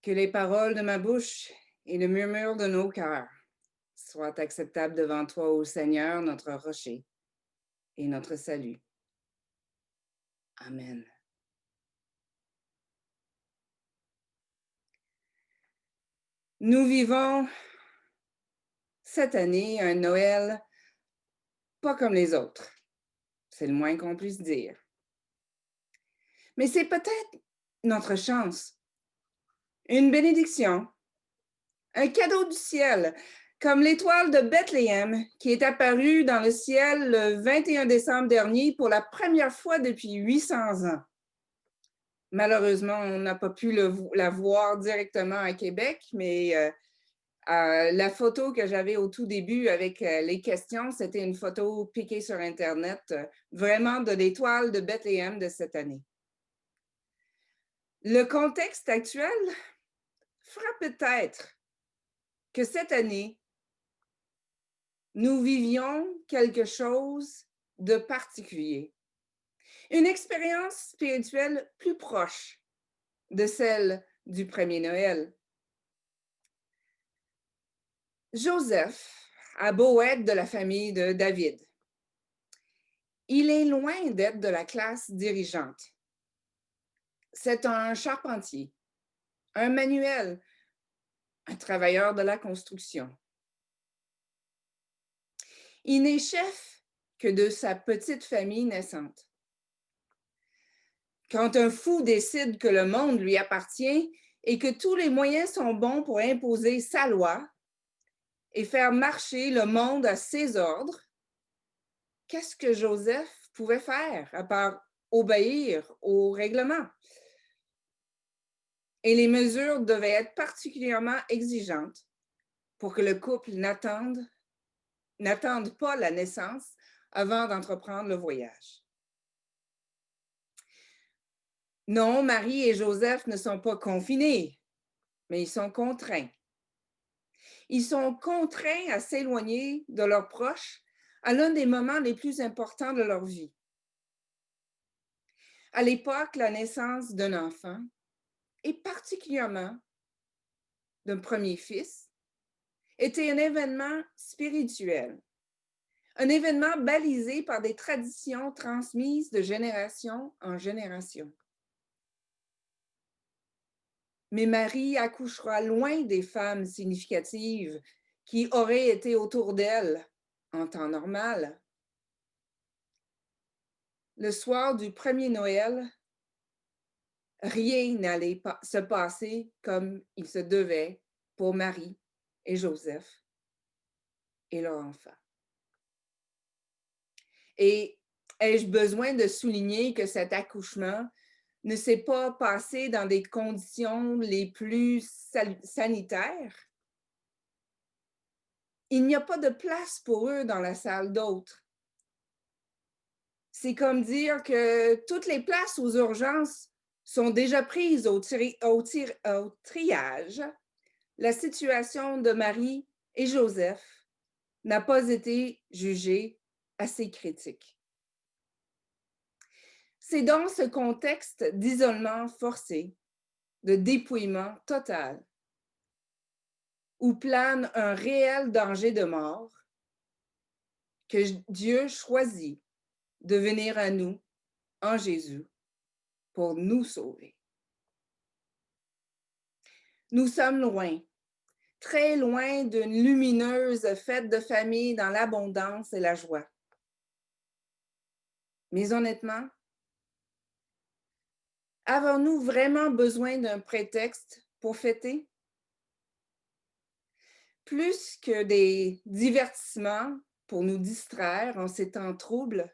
Que les paroles de ma bouche et le murmure de nos cœurs soient acceptables devant toi, ô Seigneur, notre rocher et notre salut. Amen. Nous vivons cette année un Noël pas comme les autres. C'est le moins qu'on puisse dire. Mais c'est peut-être notre chance, une bénédiction, un cadeau du ciel, comme l'étoile de Bethléem qui est apparue dans le ciel le 21 décembre dernier pour la première fois depuis 800 ans. Malheureusement, on n'a pas pu la voir directement à Québec, mais la photo que j'avais au tout début avec les questions, c'était une photo piquée sur Internet, vraiment de l'étoile de Bethléem de cette année. Le contexte actuel fera peut-être que cette année, nous vivions quelque chose de particulier. Une expérience spirituelle plus proche de celle du premier Noël. Joseph a beau être de la famille de David. Il est loin d'être de la classe dirigeante. C'est un charpentier, un manuel, un travailleur de la construction. Il n'est chef que de sa petite famille naissante. Quand un fou décide que le monde lui appartient et que tous les moyens sont bons pour imposer sa loi et faire marcher le monde à ses ordres, qu'est-ce que Joseph pouvait faire à part obéir au règlement? Et les mesures devaient être particulièrement exigeantes pour que le couple n'attende pas la naissance avant d'entreprendre le voyage. Non, Marie et Joseph ne sont pas confinés, mais ils sont contraints. Ils sont contraints à s'éloigner de leurs proches à l'un des moments les plus importants de leur vie. À l'époque, la naissance d'un enfant, et particulièrement d'un premier fils, était un événement spirituel, un événement balisé par des traditions transmises de génération en génération. Mais Marie accouchera loin des femmes significatives qui auraient été autour d'elle en temps normal. Le soir du premier Noël, rien n'allait se passer comme il se devait pour Marie et Joseph et leur enfant. Et ai-je besoin de souligner que cet accouchement ne s'est pas passé dans des conditions les plus sanitaires? Il n'y a pas de place pour eux dans la salle d'hôtes. C'est comme dire que toutes les places aux urgences sont déjà prises au triage. La situation de Marie et Joseph n'a pas été jugée assez critique. C'est dans ce contexte d'isolement forcé, de dépouillement total, où plane un réel danger de mort, que Dieu choisit de venir à nous en Jésus pour nous sauver. Nous sommes loin, très loin d'une lumineuse fête de famille dans l'abondance et la joie. Mais honnêtement, avons-nous vraiment besoin d'un prétexte pour fêter? Plus que des divertissements pour nous distraire en ces temps troubles,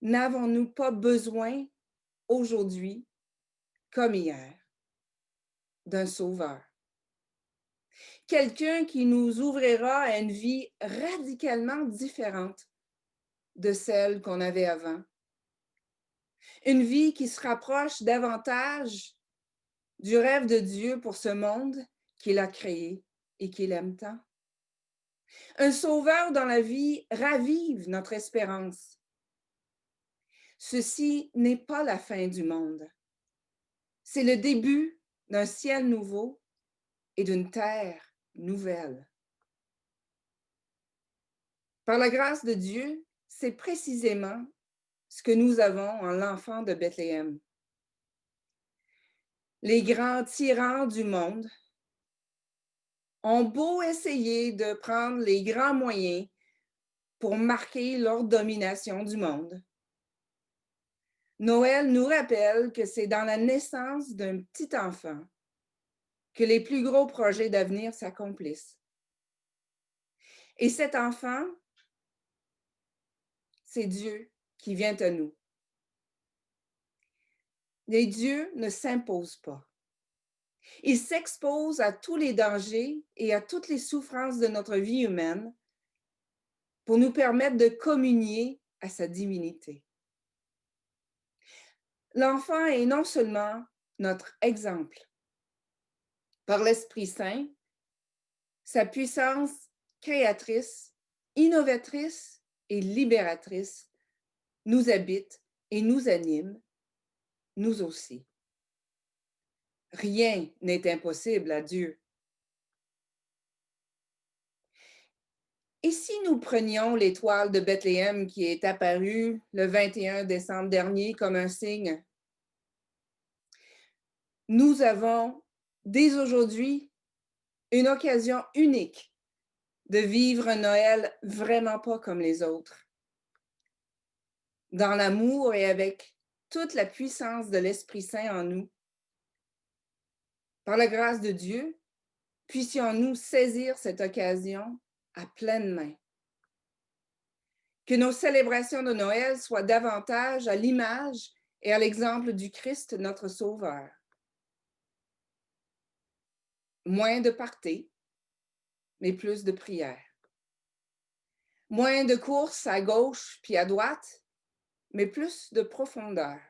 n'avons-nous pas besoin aujourd'hui, comme hier, d'un sauveur? Quelqu'un qui nous ouvrira à une vie radicalement différente de celle qu'on avait avant. Une vie qui se rapproche davantage du rêve de Dieu pour ce monde qu'il a créé et qu'il aime tant. Un sauveur dans la vie ravive notre espérance. Ceci n'est pas la fin du monde. C'est le début d'un ciel nouveau et d'une terre nouvelle. Par la grâce de Dieu, c'est précisément ce que nous avons en l'enfant de Bethléem. Les grands tyrans du monde ont beau essayer de prendre les grands moyens pour marquer leur domination du monde. Noël nous rappelle que c'est dans la naissance d'un petit enfant que les plus gros projets d'avenir s'accomplissent. Et cet enfant, c'est Dieu qui vient à nous. Les dieux ne s'imposent pas. Ils s'exposent à tous les dangers et à toutes les souffrances de notre vie humaine pour nous permettre de communier à sa divinité. L'enfant est non seulement notre exemple. Par l'Esprit Saint, sa puissance créatrice, innovatrice et libératrice nous habite et nous anime, nous aussi. Rien n'est impossible à Dieu. Et si nous prenions l'étoile de Bethléem qui est apparue le 21 décembre dernier comme un signe? Nous avons dès aujourd'hui une occasion unique de vivre un Noël vraiment pas comme les autres. Dans l'amour et avec toute la puissance de l'Esprit Saint en nous. Par la grâce de Dieu, puissions-nous saisir cette occasion à pleine main. Que nos célébrations de Noël soient davantage à l'image et à l'exemple du Christ, notre Sauveur. Moins de parties, mais plus de prières. Moins de courses à gauche puis à droite, mais plus de profondeur.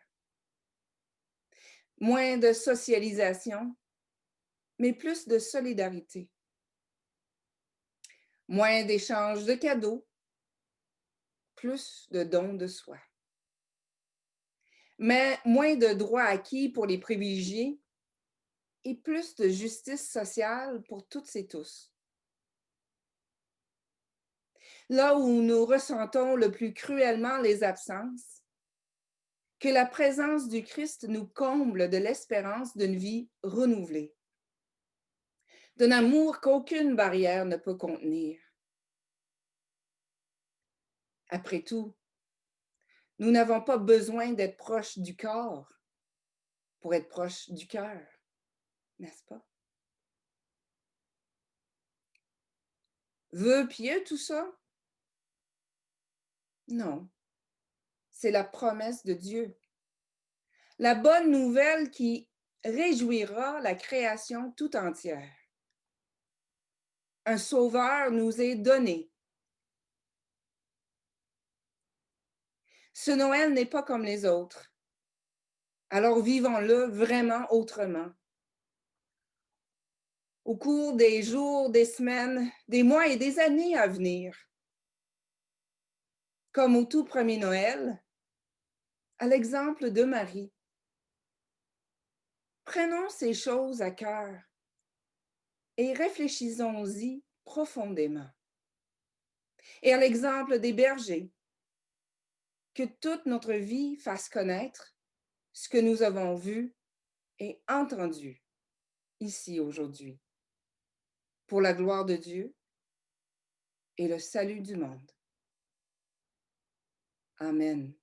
Moins de socialisation, mais plus de solidarité. Moins d'échanges de cadeaux, plus de dons de soi. Mais moins de droits acquis pour les privilégiés et plus de justice sociale pour toutes et tous. Là où nous ressentons le plus cruellement les absences, que la présence du Christ nous comble de l'espérance d'une vie renouvelée, d'un amour qu'aucune barrière ne peut contenir. Après tout, nous n'avons pas besoin d'être proches du corps pour être proches du cœur, n'est-ce pas? Vœu pieux tout ça? Non, c'est la promesse de Dieu. La bonne nouvelle qui réjouira la création tout entière. Un sauveur nous est donné. Ce Noël n'est pas comme les autres. Alors vivons-le vraiment autrement. Au cours des jours, des semaines, des mois et des années à venir. Comme au tout premier Noël, à l'exemple de Marie. Prenons ces choses à cœur et réfléchissons-y profondément. Et à l'exemple des bergers, que toute notre vie fasse connaître ce que nous avons vu et entendu ici aujourd'hui, pour la gloire de Dieu et le salut du monde. Amen.